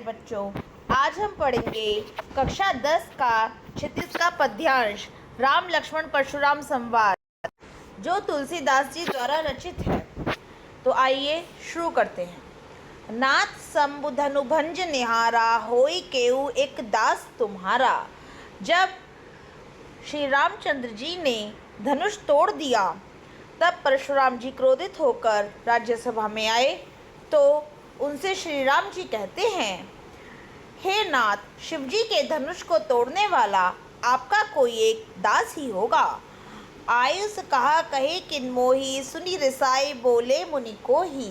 बच्चों, आज हम पढ़ेंगे कक्षा 10 का 36 का पद्यांश राम लक्ष्मण परशुराम संवाद, जो तुलसीदास जी द्वारा रचित है। तो आइए शुरू करते हैं। नाथ शंभु धनु भंज निहारा, होई केहू एक दास तुम्हारा। जब श्री रामचंद्र जी ने धनुष तोड़ दिया, तब परशुराम जी क्रोधित होकर राज्यसभा में आए। तो उनसे श्री राम जी कहते हैं, हे नाथ, शिवजी के धनुष को तोड़ने वाला आपका कोई एक दास ही होगा। आयुष कहा कहे किन मोही, सुनी रिसाई बोले मुनि को ही।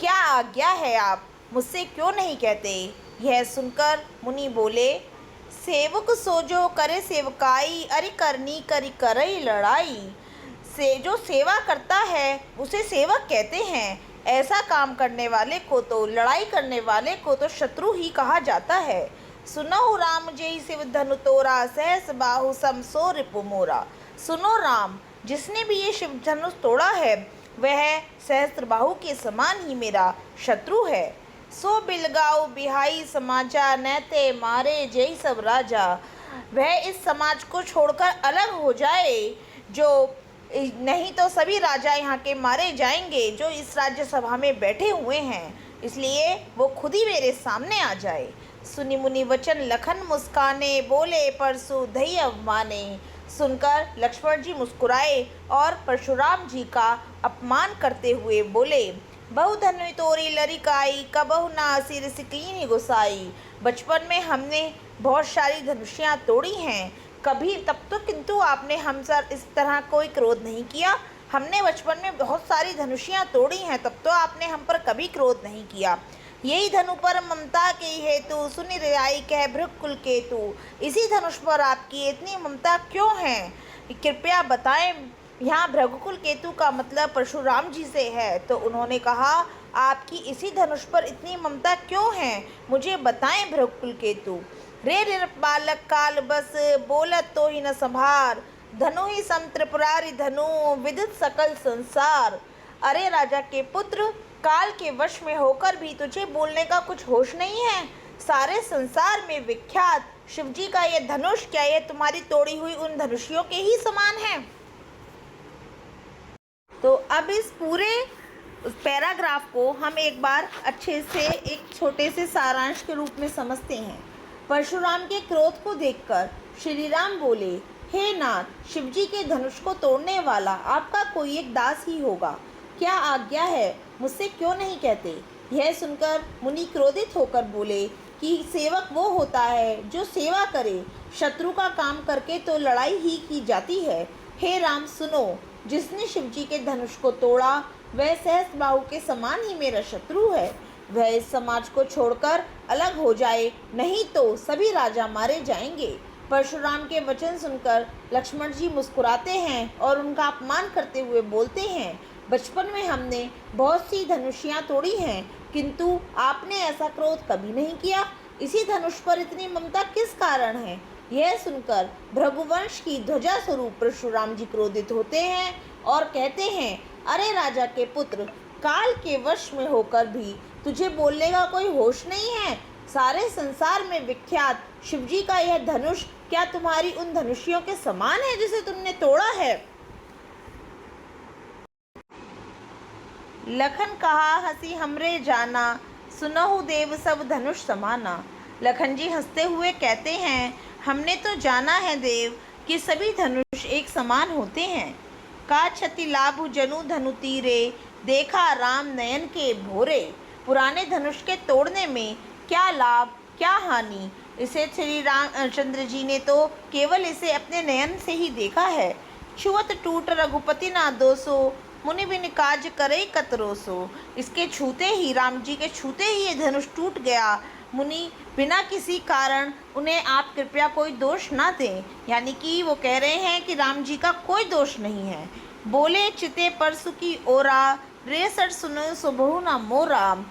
क्या आज्ञा है आप मुझसे क्यों नहीं कहते। यह सुनकर मुनि बोले, सेवक सोजो करे सेवकाई, अरि करनी करी करई लड़ाई। से जो सेवा करता है उसे सेवक कहते हैं। ऐसा काम करने वाले को तो, लड़ाई करने वाले को तो शत्रु ही कहा जाता है। सुनो राम जय शिव धनु तोरा, सहस बाहु सम सो रिपु मोरा। सुनो राम, जिसने भी ये शिव धनुष तोड़ा है वह सहस्त्र बाहु के समान ही मेरा शत्रु है। सो बिलगाओ बिहाई समाजा, नैते मारे जय सब राजा। वह इस समाज को छोड़कर अलग हो जाए, जो नहीं तो सभी राजा यहाँ के मारे जाएंगे जो इस राज्यसभा में बैठे हुए हैं। इसलिए वो खुद ही मेरे सामने आ जाए। सुनि मुनि वचन लखन मुस्काने, बोले परशु धई अवमाने। सुनकर लक्ष्मण जी मुस्कुराए और परशुराम जी का अपमान करते हुए बोले, बहु धनु तोरी लरिकाई, कबहु ना सिर सिकीनी गुसाई। बचपन में हमने बहुत सारी धनुषियाँ तोड़ी हैं, कभी तब तो किंतु आपने हम सर इस तरह कोई क्रोध नहीं किया। हमने बचपन में बहुत सारी धनुषियाँ तोड़ी हैं, तब तो आपने हम पर कभी क्रोध नहीं किया। यही धनु पर ममता के हेतु, सुनि रियाई कह भृगकुल केतु। इसी धनुष पर आपकी इतनी ममता क्यों है, कृपया बताएं। यहाँ भृगकुल केतु का मतलब परशुराम जी से है। तो उन्होंने कहा, आपकी इसी धनुष पर इतनी ममता क्यों है, मुझे बताएं भृगकुल केतु। रे रे बालक काल बस, बोलत तो ही न संभार। धनु ही सम त्रिपुरारी धनु, विदित सकल संसार। अरे राजा के पुत्र, काल के वश में होकर भी तुझे बोलने का कुछ होश नहीं है। सारे संसार में विख्यात शिवजी का यह धनुष, क्या यह तुम्हारी तोड़ी हुई उन धनुषियों के ही समान है। तो अब इस पूरे पैराग्राफ को हम एक बार अच्छे से एक छोटे से सारांश के रूप में समझते हैं। परशुराम के क्रोध को देखकर श्री राम बोले, हे नाथ, शिवजी के धनुष को तोड़ने वाला आपका कोई एक दास ही होगा। क्या आज्ञा है मुझसे क्यों नहीं कहते। यह सुनकर मुनि क्रोधित होकर बोले कि सेवक वो होता है जो सेवा करे, शत्रु का काम करके तो लड़ाई ही की जाती है। हे राम सुनो, जिसने शिवजी के धनुष को तोड़ा वह सहस्त्र बाहु के समान ही मेरा शत्रु है। वह इस समाज को छोड़कर अलग हो जाए, नहीं तो सभी राजा मारे जाएंगे। परशुराम के वचन सुनकर लक्ष्मण जी मुस्कुराते हैं और उनका अपमान करते हुए बोलते हैं, बचपन में हमने बहुत सी धनुषियाँ तोड़ी हैं, किंतु आपने ऐसा क्रोध कभी नहीं किया। इसी धनुष पर इतनी ममता किस कारण है। यह सुनकर भृगुवंश की ध्वजा स्वरूप परशुराम जी क्रोधित होते हैं और कहते हैं, अरे राजा के पुत्र, काल के वश में होकर भी तुझे बोलने का कोई होश नहीं है। सारे संसार में विख्यात शिवजी का यह धनुष क्या तुम्हारी उन धनुषियों के समान है जिसे तुमने तोड़ा है। लखन कहा हंसी हमरे जाना, सुनहु देव सब धनुष समाना। लखन जी हंसते हुए कहते हैं, हमने तो जाना है देव कि सभी धनुष एक समान होते हैं। का क्षति लाभ जनु धनु तीरे, देखा राम नयन के भोरे। पुराने धनुष के तोड़ने में क्या लाभ क्या हानि, इसे श्री रामचंद्र जी ने तो केवल इसे अपने नयन से ही देखा है। छुअत टूट रघुपति ना दोसो, मुनि बिन काज करे कतरोसो। इसके छूते ही, राम जी के छूते ही ये धनुष टूट गया। मुनि बिना किसी कारण उन्हें आप कृपया कोई दोष ना दें। यानी कि वो कह रहे हैं कि राम जी का कोई दोष नहीं है। बोले चिते परसु की ओरा, रे सर सुनो सुबहु ना मोरा।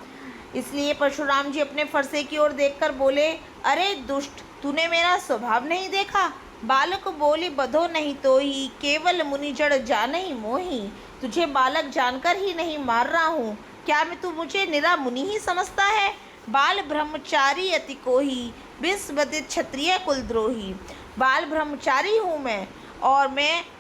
इसलिए परशुराम जी अपने फरसे की ओर देखकर बोले, अरे दुष्ट, तूने मेरा स्वभाव नहीं देखा। बालक बोली बधो नहीं तो ही, केवल मुनि जड़ जान ही मोही। तुझे बालक जानकर ही नहीं मार रहा हूँ, क्या मैं तू मुझे निरा मुनि ही समझता है। बाल ब्रह्मचारी अति कोही, विस्मृत क्षत्रिय कुलद्रोही। बाल ब्रह्मचारी हूँ मैं, और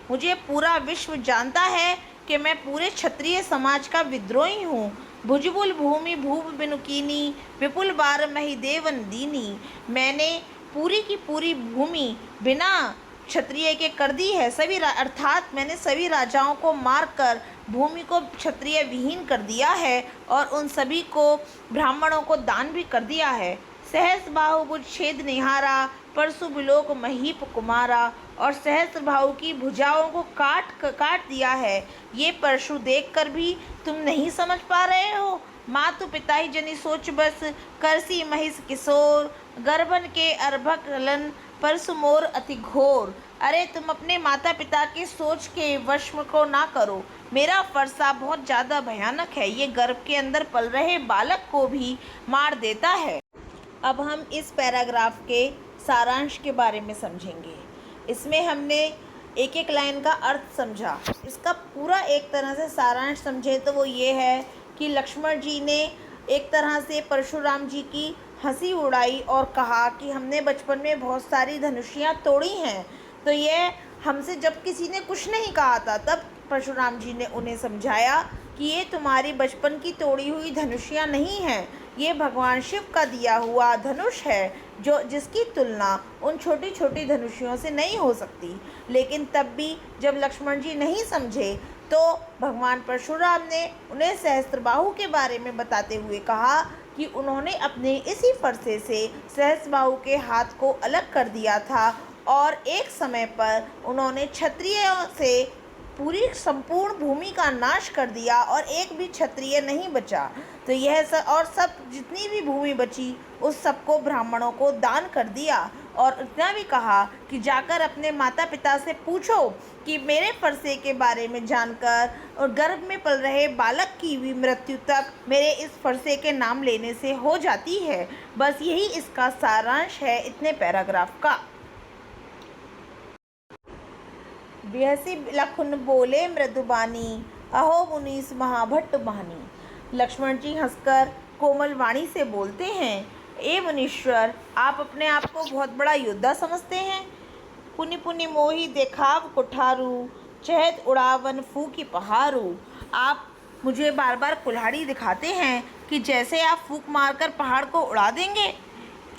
मुझे पूरा विश्व जानता है कि मैं पूरे क्षत्रिय समाज का विद्रोही हूँ। भुजबुल भूमि भूप बिनुकीनी, विपुल बार महिदेव नदीनी। मैंने पूरी की पूरी भूमि बिना क्षत्रिय के कर दी है। अर्थात मैंने सभी राजाओं को मारकर भूमि को क्षत्रिय विहीन कर दिया है, और उन सभी को ब्राह्मणों को दान भी कर दिया है। सहस्र बाहुभुज छेद निहारा, परशु बिलोक महीप कुमारा। और सहस्र बाहु की भुजाओं को काट दिया है। ये परशु देखकर भी तुम नहीं समझ पा रहे हो? मातु पिता ही जनी सोच बस, करसी महिष किशोर। गर्भन के अर्भक लन, परशु मोर अति घोर। अरे तुम अपने माता पिता की सोच के वश को ना करो। मेरा फरसा बहुत ज़्यादा भयानक है। ये गर्भ के अंदर पल रहे बालक को भी मार देता है। अब हम इस पैराग्राफ के सारांश के बारे में समझेंगे। इसमें हमने एक एक लाइन का अर्थ समझा। इसका पूरा एक तरह से सारांश समझे तो वो ये है कि लक्ष्मण जी ने एक तरह से परशुराम जी की हंसी उड़ाई और कहा कि हमने बचपन में बहुत सारी धनुषियाँ तोड़ी हैं। तो ये हमसे जब किसी ने कुछ नहीं कहा था, तब परशुराम जी ने उन्हें समझाया कि ये तुम्हारी बचपन की तोड़ी हुई धनुषियाँ नहीं हैं, ये भगवान शिव का दिया हुआ धनुष है, जिसकी तुलना उन छोटी छोटी धनुषियों से नहीं हो सकती। लेकिन तब भी जब लक्ष्मण जी नहीं समझे, तो भगवान परशुराम ने उन्हें सहस्त्रबाहु के बारे में बताते हुए कहा कि उन्होंने अपने इसी फरसे से सहस्त्रबाहु के हाथ को अलग कर दिया था, और एक समय पर उन्होंने क्षत्रियों से पूरी संपूर्ण भूमि का नाश कर दिया, और एक भी क्षत्रिय नहीं बचा। तो यह सब जितनी भी भूमि बची उस सबको ब्राह्मणों को दान कर दिया। और इतना भी कहा कि जाकर अपने माता पिता से पूछो कि मेरे फरसे के बारे में जानकर और गर्भ में पल रहे बालक की भी मृत्यु तक मेरे इस फरसे के नाम लेने से हो जाती है। बस यही इसका सारांश है इतने पैराग्राफ का। बिहसी लखुन बोले मृदुबानी, अहो मुनीस महाभट्ट बहानी। लक्ष्मण जी हंसकर कोमल वाणी से बोलते हैं, ए मुनीश्वर, आप अपने आप को बहुत बड़ा योद्धा समझते हैं। पुनि पुनि मोही देखाव कुठारू, चहत उड़ावन फूकी पहारू। आप मुझे बार बार कुल्हाड़ी दिखाते हैं कि जैसे आप फूक मारकर पहाड़ को उड़ा देंगे।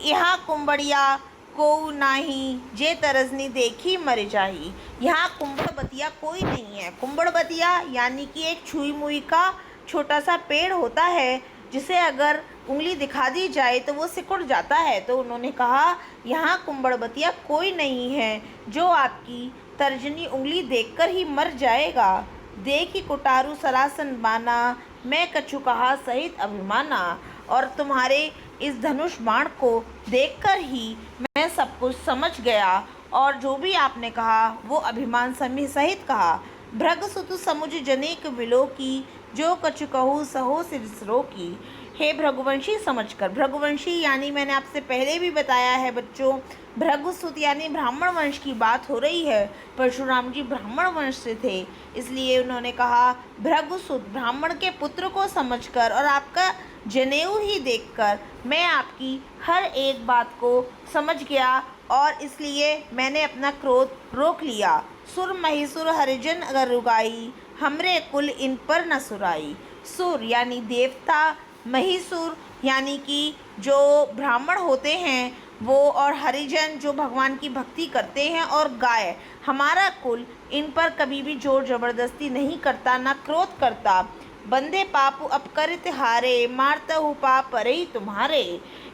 यहाँ कुंबड़िया को नाही, जे तरजनी देखी मर जाही। यहाँ कुंबड़बतिया कोई नहीं है। कुंबड़बतिया यानी कि एक छुई मुई का छोटा सा पेड़ होता है, जिसे अगर उंगली दिखा दी जाए तो वो सिकुड़ जाता है। तो उन्होंने कहा यहाँ कुंबड़बतिया कोई नहीं है जो आपकी तर्जनी उंगली देखकर ही मर जाएगा। देखी कुटारू सरासन बाना, मैं कछु कहा सहित अभिमाना। और तुम्हारे इस धनुष बाण को देखकर ही मैं सब कुछ समझ गया, और जो भी आपने कहा वो अभिमान सहित कहा। भृगसुत समुझ जनेक विलो की, जो कछु कहूँ सहो सिरसरो की। हे भृगुवंशी समझकर, भृगुवंशी यानी मैंने आपसे पहले भी बताया है बच्चों, भृगुसुत यानी ब्राह्मण वंश की बात हो रही है। परशुराम जी ब्राह्मण वंश से थे, इसलिए उन्होंने कहा भृगुसुत ब्राह्मण के पुत्र को समझकर और आपका जनेऊ ही देखकर मैं आपकी हर एक बात को समझ गया, और इसलिए मैंने अपना क्रोध रोक लिया। सुर महिसुर हरिजन अगर रुगाई, हमरे कुल इन पर न सुराई। सुर यानी देवता, महिसुर यानी कि जो ब्राह्मण होते हैं वो, और हरिजन जो भगवान की भक्ति करते हैं, और गाय हमारा कुल इन पर कभी भी जोर जबरदस्ती नहीं करता, ना क्रोध करता। बंदे पापु अपकरित हारे, मारता हूँ पाप परे ही तुम्हारे।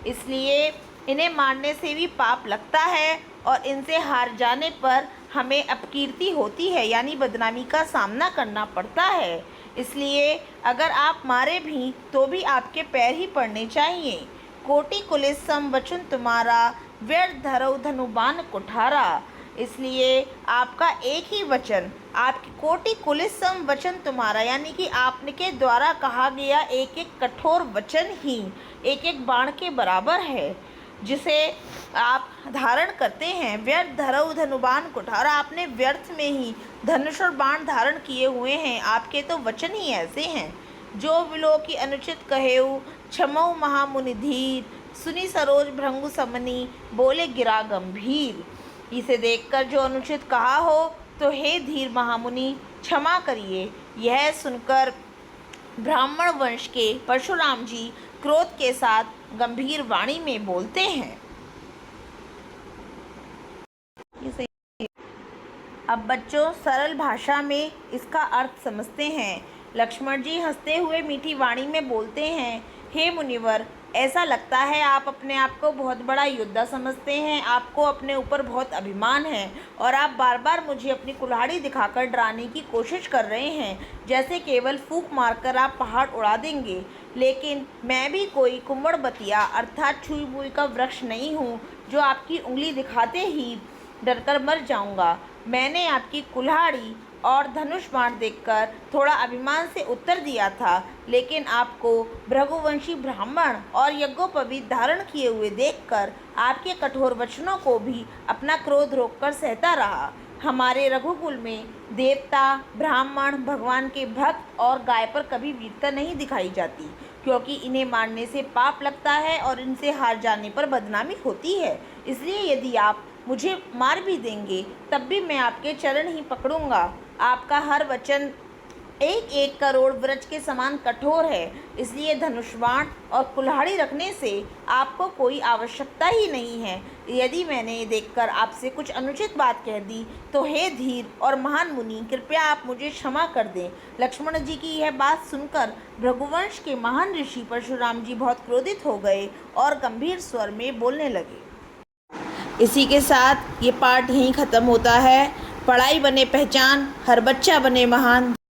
इसलिए इन्हें मारने से भी पाप लगता है, और इनसे हार जाने पर हमें अपकीर्ति होती है, यानी बदनामी का सामना करना पड़ता है। इसलिए अगर आप मारे भी तो भी आपके पैर ही पड़ने चाहिए। कोटि कुलिस सम वचन तुम्हारा, व्यर्थ धरौ धनुबान कुठारा। इसलिए आपका एक ही वचन, आपकी कोटि कुलिस सम वचन तुम्हारा, यानी कि आपके द्वारा कहा गया एक एक कठोर वचन ही एक एक बाण के बराबर है, जिसे आप धारण करते हैं। व्यर्थ धरौ धनुबान कुठारा, आपने व्यर्थ में ही धनुष और बाण धारण किए हुए हैं, आपके तो वचन ही ऐसे हैं। जो विलो की अनुचित कहेऊ क्षमऊ महामुनि धीर, सुनी सरोज भृंगु समनी बोले गिरा गंभीर। इसे देखकर जो अनुचित कहा हो तो हे धीर महामुनि क्षमा करिए। यह सुनकर ब्राह्मण वंश के परशुराम जी क्रोध के साथ गंभीर वाणी में बोलते हैं। अब बच्चों सरल भाषा में इसका अर्थ समझते हैं। लक्ष्मण जी हंसते हुए मीठी वाणी में बोलते हैं, हे मुनिवर, ऐसा लगता है आप अपने आप को बहुत बड़ा योद्धा समझते हैं। आपको अपने ऊपर बहुत अभिमान है और आप बार बार मुझे अपनी कुल्हाड़ी दिखाकर डराने की कोशिश कर रहे हैं, जैसे केवल फूंक मारकर आप पहाड़ उड़ा देंगे। लेकिन मैं भी कोई कुंवड़बतिया अर्थात छुई बुई का वृक्ष नहीं हूँ जो आपकी उंगली दिखाते ही डरकर मर जाऊंगा। मैंने आपकी कुल्हाड़ी और धनुष बाण देखकर थोड़ा अभिमान से उत्तर दिया था, लेकिन आपको भृगुवंशी ब्राह्मण और यज्ञोपवीत धारण किए हुए देखकर आपके कठोर वचनों को भी अपना क्रोध रोककर सहता रहा। हमारे रघुकुल में देवता, ब्राह्मण, भगवान के भक्त और गाय पर कभी वीरता नहीं दिखाई जाती, क्योंकि इन्हें मारने से पाप लगता है और इनसे हार जाने पर बदनामी होती है। इसलिए यदि आप मुझे मार भी देंगे तब भी मैं आपके चरण ही पकड़ूंगा। आपका हर वचन 1-1 करोड़ वृक्ष के समान कठोर है, इसलिए धनुष बाण और कुल्हाड़ी रखने से आपको कोई आवश्यकता ही नहीं है। यदि मैंने देखकर आपसे कुछ अनुचित बात कह दी तो हे धीर और महान मुनि, कृपया आप मुझे क्षमा कर दें। लक्ष्मण जी की यह बात सुनकर भृगुवंश के महान ऋषि परशुराम जी बहुत क्रोधित हो गए और गंभीर स्वर में बोलने लगे। इसी के साथ ये पाठ यहीं ख़त्म होता है। पढ़ाई बने पहचान, हर बच्चा बने महान।